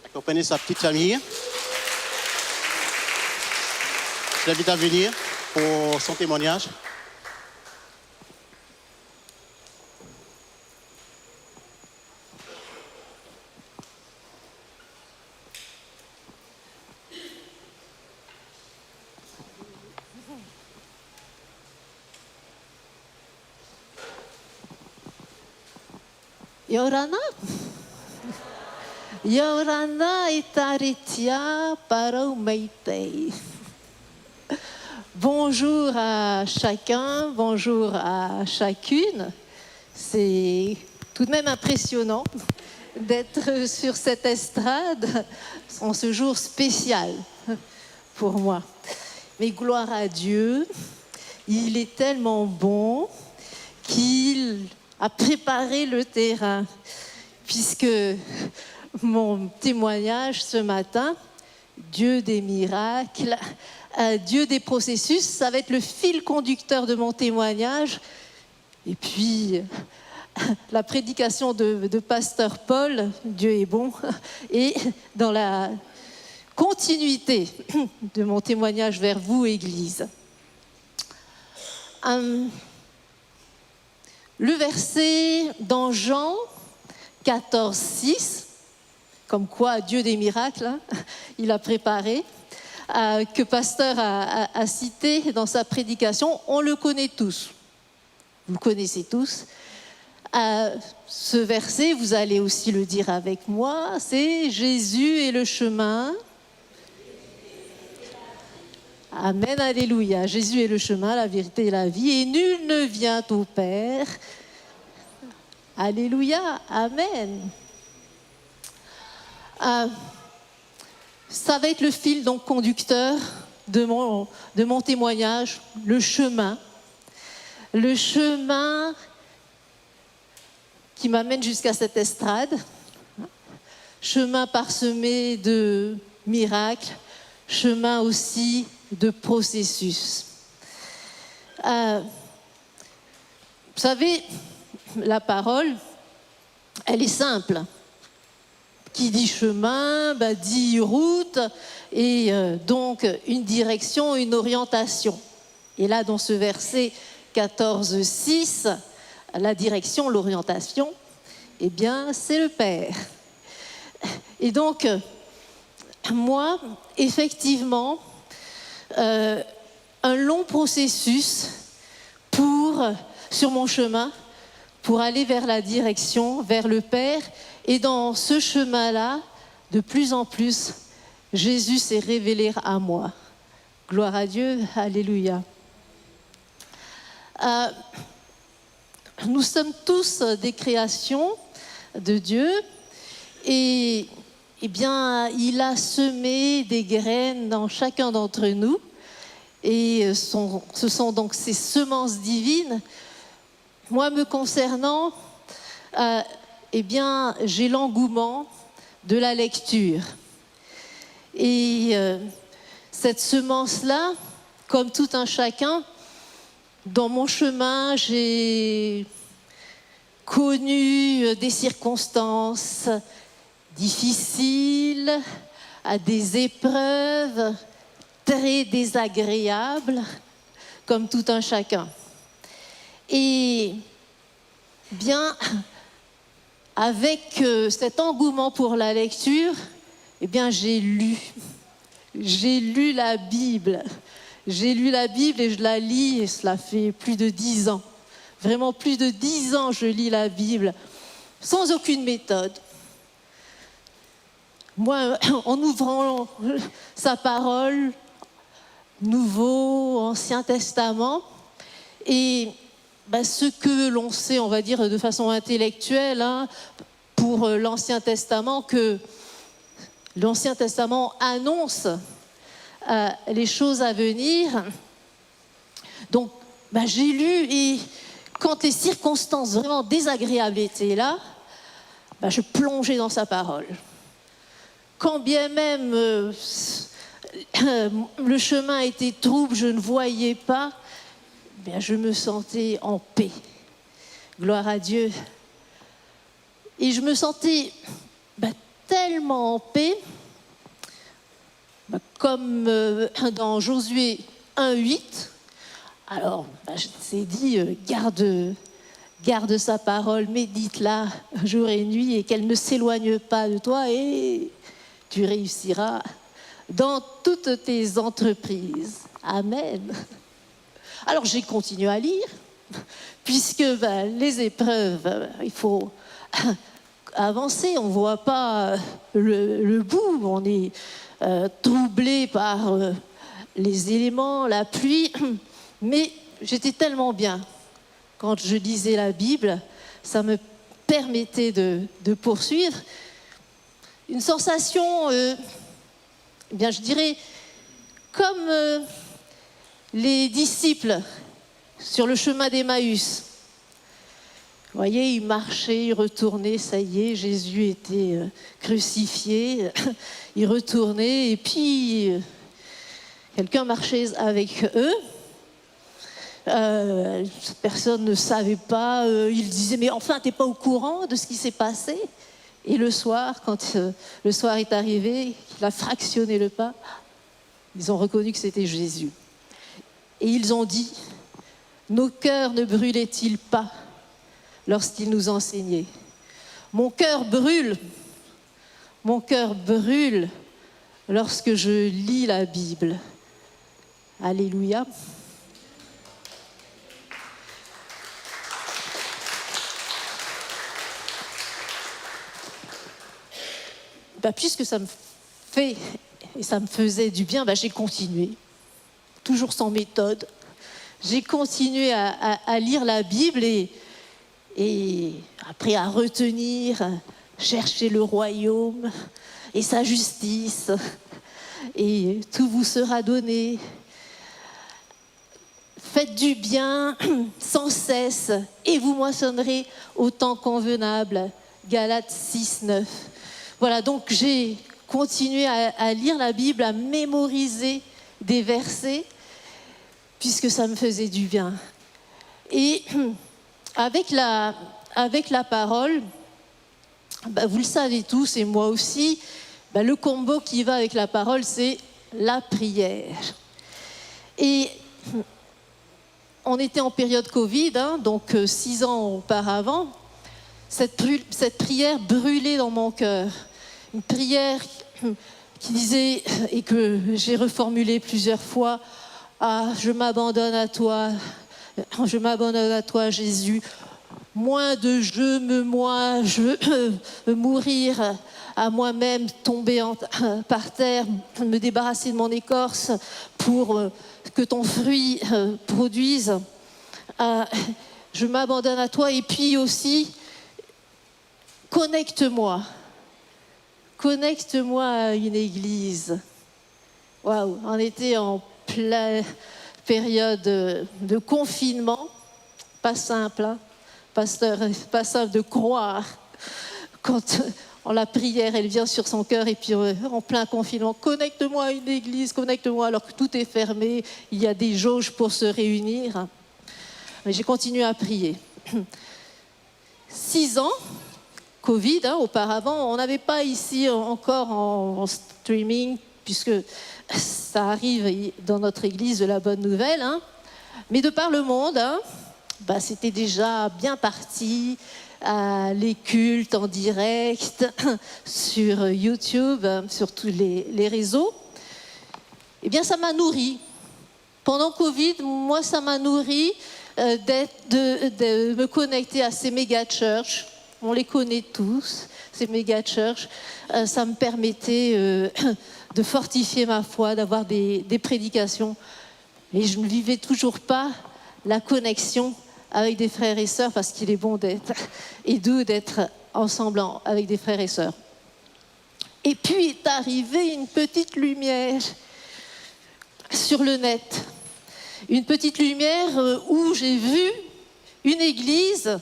accompagner sa petite famille. Je l'invite à venir pour son témoignage. Yorana Yorana itaritia parau meitei. Bonjour à chacun, bonjour à chacune. C'est tout de même impressionnant d'être sur cette estrade en ce jour spécial pour moi. Mais gloire à Dieu, il est tellement bon qu'il a préparé le terrain, puisque mon témoignage ce matin, Dieu des miracles, Dieu des processus, ça va être le fil conducteur de mon témoignage. Et puis, la prédication de Pasteur Paul, Dieu est bon, et dans la continuité de mon témoignage vers vous, Église. Le verset dans Jean 14, 6, comme quoi Dieu des miracles, hein, il a préparé, que Pasteur a cité dans sa prédication, on le connaît tous. Vous le connaissez tous. Ce verset, vous allez aussi le dire avec moi, c'est « Jésus est le chemin ». Amen, alléluia. Jésus est le chemin, la vérité et la vie, et nul ne vient au Père. Alléluia, amen. Ça va être le fil donc conducteur de mon témoignage, le chemin. Le chemin qui m'amène jusqu'à cette estrade. Chemin parsemé de miracles, chemin aussi de processus. Vous savez, la parole, elle est simple. Qui dit chemin, dit route, et donc une direction, une orientation. Et là, dans ce verset 14, 6, la direction, l'orientation, eh bien, c'est le Père. Et donc, moi, effectivement, un long processus sur mon chemin pour aller vers la direction, vers le Père. Et dans ce chemin-là, de plus en plus, Jésus s'est révélé à moi. Gloire à Dieu, alléluia. Nous sommes tous des créations de Dieu et eh bien, il a semé des graines dans chacun d'entre nous et ce sont donc ces semences divines. Moi, me concernant, eh bien, j'ai l'engouement de la lecture. Et cette semence-là, comme tout un chacun, dans mon chemin, j'ai connu des circonstances difficiles, à des épreuves très désagréables, comme tout un chacun. Et bien, avec cet engouement pour la lecture, eh bien, j'ai lu la Bible. J'ai lu la Bible et je la lis, et cela fait plus de 10 ans. Vraiment plus de 10 ans, je lis la Bible, sans aucune méthode. Moi, en ouvrant sa parole, Nouveau, Ancien Testament, et ce que l'on sait, on va dire de façon intellectuelle, hein, pour l'Ancien Testament, que l'Ancien Testament annonce les choses à venir. Donc, j'ai lu, et quand les circonstances vraiment désagréables étaient là, je plongeais dans sa parole. Quand bien même le chemin était trouble, je ne voyais pas, je me sentais en paix. Gloire à Dieu. Et je me sentais tellement en paix, comme dans Josué 1,8. Alors, je t'ai dit, garde sa parole, médite-la jour et nuit, et qu'elle ne s'éloigne pas de toi, et tu réussiras dans toutes tes entreprises. Amen. Alors, j'ai continué à lire, puisque les épreuves, il faut avancer, on ne voit pas le bout, on est troublé par les éléments, la pluie, mais j'étais tellement bien. Quand je lisais la Bible, ça me permettait de poursuivre. Une sensation, bien je dirais, comme les disciples sur le chemin d'Emmaüs. Vous voyez, ils marchaient, ils retournaient, ça y est, Jésus était crucifié. Ils retournaient et puis quelqu'un marchait avec eux. Personne ne savait pas. Il disait, mais enfin, t'es pas au courant de ce qui s'est passé? Et le soir, quand le soir est arrivé, il a fractionné le pain, ils ont reconnu que c'était Jésus. Et ils ont dit, nos cœurs ne brûlaient-ils pas lorsqu'il nous enseignait? Mon cœur brûle lorsque je lis la Bible. Alléluia. Puisque ça me fait et ça me faisait du bien, j'ai continué, toujours sans méthode. J'ai continué à lire la Bible et après à retenir, chercher le royaume et sa justice, et tout vous sera donné. Faites du bien sans cesse et vous moissonnerez au temps convenable. Galates 6:9. Voilà, donc j'ai continué à lire la Bible, à mémoriser des versets, puisque ça me faisait du bien. Et avec la parole, vous le savez tous, et moi aussi, le combo qui va avec la parole, c'est la prière. Et on était en période Covid, donc 6 ans auparavant. Cette prière brûlait dans mon cœur. Une prière qui disait, et que j'ai reformulée plusieurs fois, je m'abandonne à toi, Jésus. Moins de moi, je veux mourir à moi-même, tomber par terre, me débarrasser de mon écorce pour que ton fruit produise. Je m'abandonne à toi, et puis aussi, connecte-moi à une église. Waouh, on était en pleine période de confinement, pas simple, pasteur, pas simple de croire quand la prière elle vient sur son cœur, et puis en plein confinement, connecte-moi à une église, connecte-moi, alors que tout est fermé, il y a des jauges pour se réunir. Mais j'ai continué à prier. 6 ans. Covid, auparavant, on n'avait pas ici encore en streaming, puisque ça arrive dans notre église de la bonne nouvelle, mais de par le monde, c'était déjà bien parti, les cultes en direct, sur YouTube, sur tous les réseaux. Eh bien, ça m'a nourri. Pendant Covid, moi, ça m'a nourri de me connecter à ces méga-churches. On les connaît tous, ces méga-churches. Ça me permettait de fortifier ma foi, d'avoir des prédications. Mais je ne vivais toujours pas la connexion avec des frères et sœurs, parce qu'il est bon et doux d'être ensemble avec des frères et sœurs. Et puis est arrivée une petite lumière sur le net. Une petite lumière où j'ai vu une église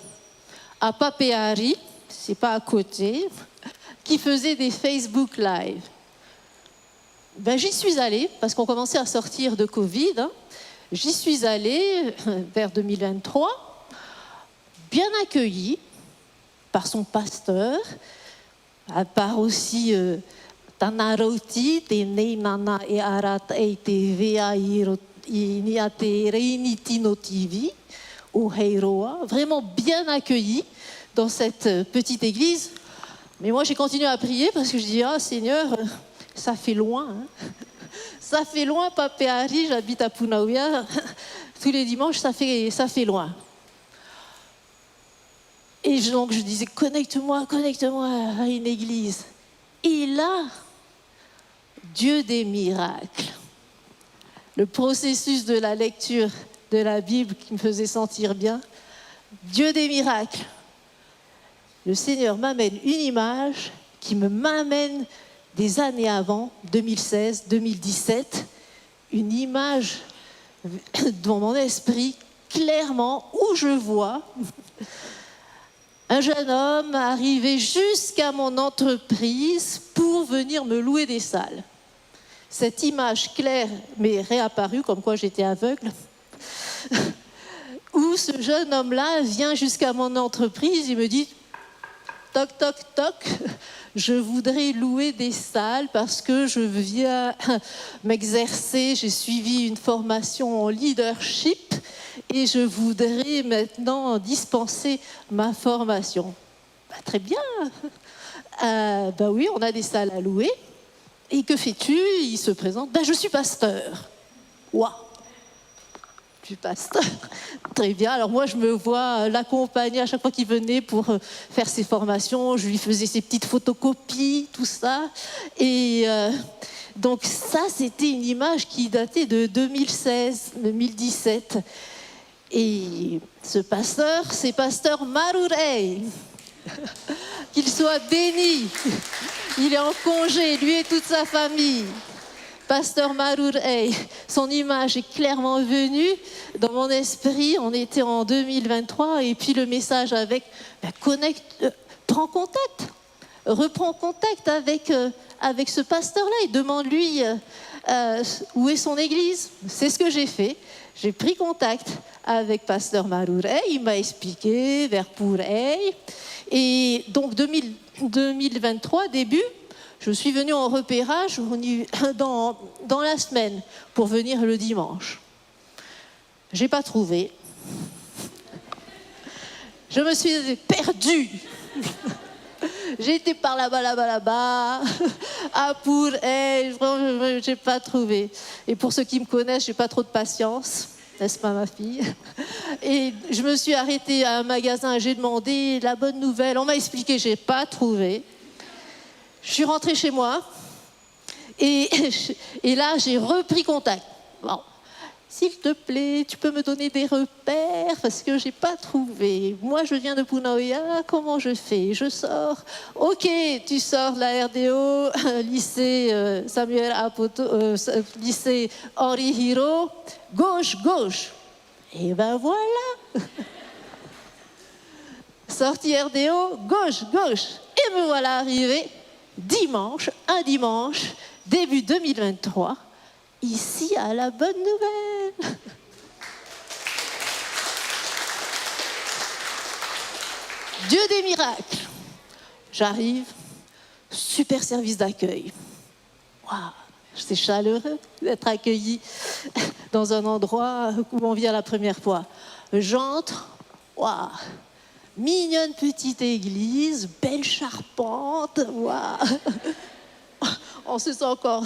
à Papeari, c'est pas à côté, qui faisait des Facebook Live. J'y suis allée, parce qu'on commençait à sortir de Covid. J'y suis allée vers 2023, bien accueillie par son pasteur, à part aussi Tanaroti, te Neimana et Arat et te Vea Inia te Reiniti no TV, au Heiroa, vraiment bien accueillis dans cette petite église. Mais moi, j'ai continué à prier parce que je dis, ah Seigneur, ça fait loin. Hein. Ça fait loin, Papéari, j'habite à Punaouia. Tous les dimanches, ça fait loin. Et donc, je disais, connecte-moi à une église. Et là, Dieu des miracles. Le processus de la lecture de la Bible qui me faisait sentir bien. Dieu des miracles. Le Seigneur m'amène une image qui m'amène des années avant, 2016, 2017, une image dans mon esprit, clairement, où je vois un jeune homme arriver jusqu'à mon entreprise pour venir me louer des salles. Cette image claire m'est réapparue, comme quoi j'étais aveugle, où ce jeune homme-là vient jusqu'à mon entreprise et me dit « Toc, toc, toc, je voudrais louer des salles parce que je viens m'exercer, j'ai suivi une formation en leadership et je voudrais maintenant dispenser ma formation. » Très bien. Oui, on a des salles à louer. Et que fais-tu? Il se présente. Je suis pasteur. Waouh! Je suis pasteur. Très bien. Alors moi, je me vois l'accompagner à chaque fois qu'il venait pour faire ses formations. Je lui faisais ses petites photocopies, tout ça. Et donc ça, c'était une image qui datait de 2016, 2017. Et ce pasteur, c'est pasteur Marurei. Qu'il soit béni. Il est en congé, lui et toute sa famille. Pasteur Marurei, son image est clairement venue dans mon esprit. On était en 2023 et puis le message avec prends contact, reprends contact avec ce pasteur-là et demande-lui où est son église. C'est ce que j'ai fait. J'ai pris contact avec pasteur Marurei, il m'a expliqué vers Purei. Et donc 2023, début, je suis venue en repérage dans la semaine pour venir le dimanche. Je n'ai pas trouvé. Je me suis perdue. J'ai été par là-bas, à Purei, je n'ai pas trouvé. Et pour ceux qui me connaissent, je n'ai pas trop de patience. N'est-ce pas, ma fille? Et je me suis arrêtée à un magasin, j'ai demandé la bonne nouvelle. On m'a expliqué, je n'ai pas trouvé. Je suis rentrée chez moi et là, j'ai repris contact. Bon, s'il te plaît, tu peux me donner des repères parce que je n'ai pas trouvé. Moi, je viens de Punaouia, comment je fais? Je sors. Ok, tu sors de la RDO, lycée Samuel Apoto, lycée Henri Hiro. Gauche, gauche. Et ben voilà. Sortie RDO, gauche, gauche. Et me voilà arrivé un dimanche, début 2023, ici à la bonne nouvelle. Dieu des miracles. J'arrive, super service d'accueil. Waouh, c'est chaleureux d'être accueilli dans un endroit où on vient la première fois. J'entre, waouh, mignonne petite église, belle charpente, waouh. On se sent encore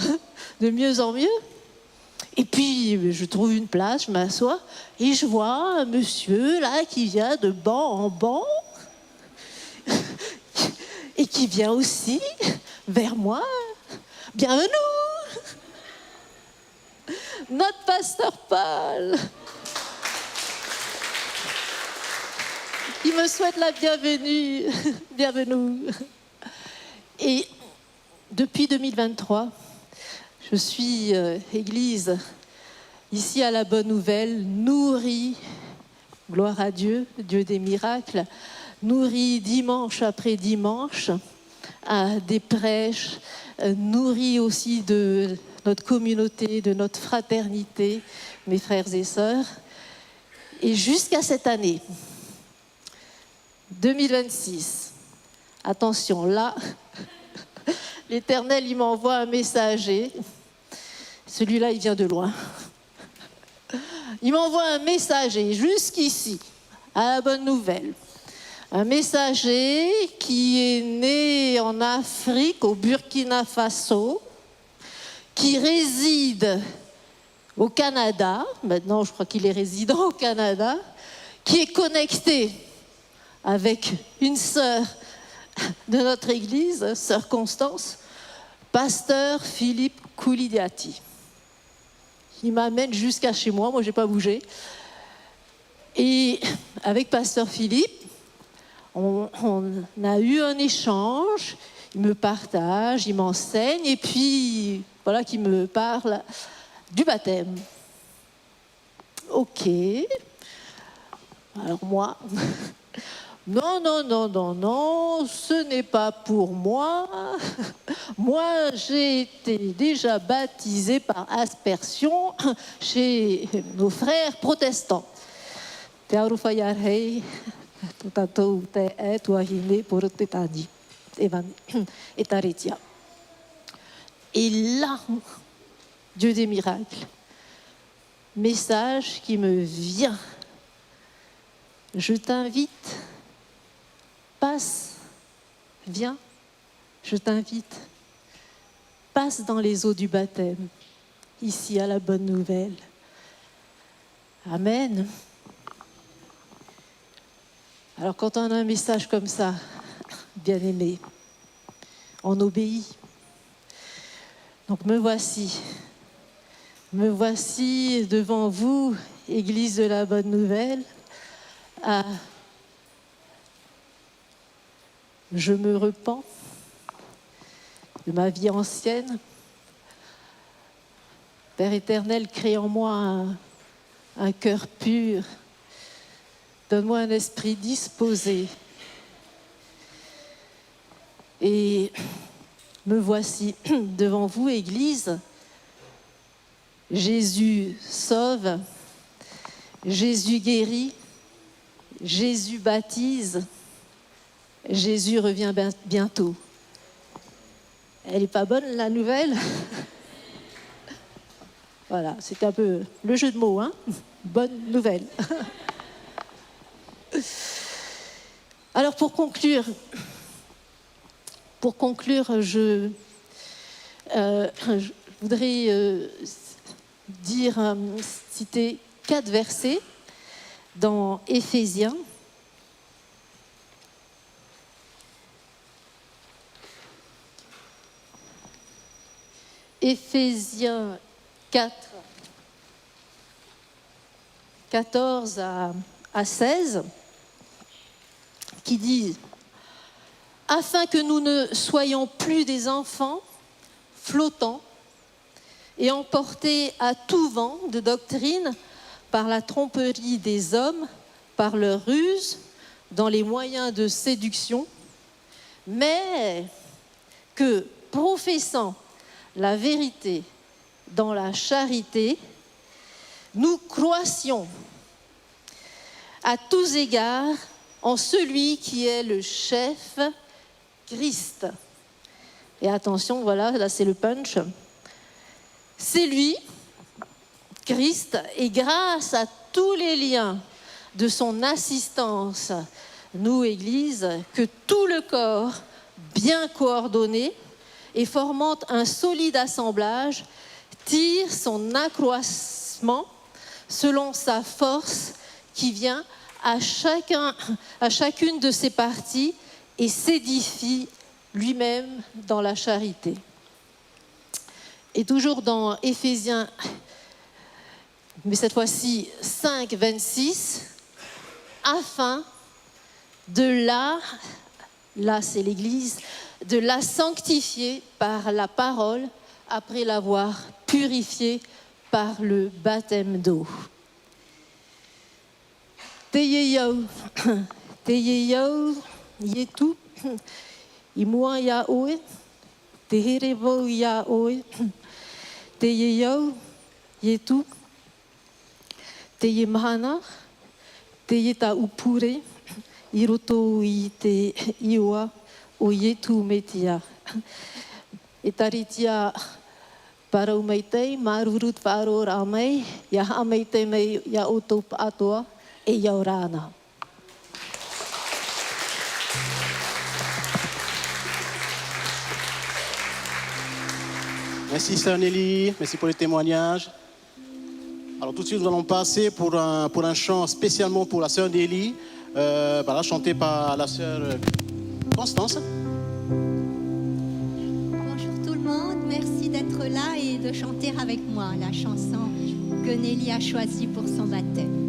de mieux en mieux. Et puis, je trouve une place, je m'assois, et je vois un monsieur là qui vient de banc en banc, et qui vient aussi vers moi. Bienvenue! Notre pasteur Paul. Il me souhaite la bienvenue. Bienvenue. Et depuis 2023, je suis église ici à la Bonne Nouvelle, nourrie, gloire à Dieu, Dieu des miracles, nourrie dimanche après dimanche à des prêches, nourrie aussi de notre communauté, de notre fraternité, mes frères et sœurs. Et jusqu'à cette année, 2026, attention, là, l'Éternel, il m'envoie un messager. Celui-là, il vient de loin. Il m'envoie un messager jusqu'ici, à la bonne nouvelle. Un messager qui est né en Afrique, au Burkina Faso, qui réside au Canada. Maintenant, je crois qu'il est résident au Canada, qui est connecté avec une sœur de notre église, sœur Constance, pasteur Philippe Koulidiati. Il m'amène jusqu'à chez moi, je n'ai pas bougé. Et avec pasteur Philippe, on a eu un échange, il me partage, il m'enseigne, et puis voilà qu'il me parle du baptême. Ok. Alors moi, non, ce n'est pas pour moi. Moi, j'ai été déjà baptisé par aspersion chez nos frères protestants. Et là, Dieu des miracles, message qui me vient. Je t'invite, passe, viens, je t'invite, passe dans les eaux du baptême, ici à la bonne nouvelle. Amen. Alors quand on a un message comme ça, bien-aimé, on obéit. Donc me voici devant vous, Église de la Bonne Nouvelle. Je me repens de ma vie ancienne. Père éternel, crée en moi un cœur pur. Donne-moi un esprit disposé. Et me voici devant vous, Église. Jésus sauve, Jésus guérit, Jésus baptise, Jésus revient bientôt. Elle n'est pas bonne, la nouvelle? Voilà, c'est un peu le jeu de mots, hein? Bonne nouvelle. Alors pour conclure, je voudrais citer 4 versets dans Éphésiens. Éphésiens 4, 14 à 16, qui dit « Afin que nous ne soyons plus des enfants flottants et emportés à tout vent de doctrine par la tromperie des hommes, par leur ruse, dans les moyens de séduction, mais que, professant la vérité dans la charité, nous croissions à tous égards en celui qui est le chef, Christ. » Et attention, voilà, là c'est le punch. C'est lui, Christ, et grâce à tous les liens de son assistance, nous, Église, que tout le corps, bien coordonné et formant un solide assemblage, tire son accroissement selon sa force qui vient à chacune de ses parties et s'édifie lui-même dans la charité. Et toujours dans Éphésiens, mais cette fois-ci 5, 26, afin de là c'est l'Église, de la sanctifier par la parole après l'avoir purifiée par le baptême d'eau. Teyeyo, yetu, imua ya oe, teherevo ya oe, teyeyo, yetu, teye mahana, teye ta upure, iroto i te iwa o yetu metia. E taritia parau mai tei, marurut paro rā mai, ia haa mai tei mai ia outou atoa e iau rāna. Merci Sœur Nelly, merci pour les témoignages. Alors tout de suite, nous allons passer pour un chant spécialement pour la Sœur Nelly, chanté par la Sœur Constance. Bonjour tout le monde, merci d'être là et de chanter avec moi la chanson que Nelly a choisie pour son baptême.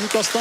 Merci Constance.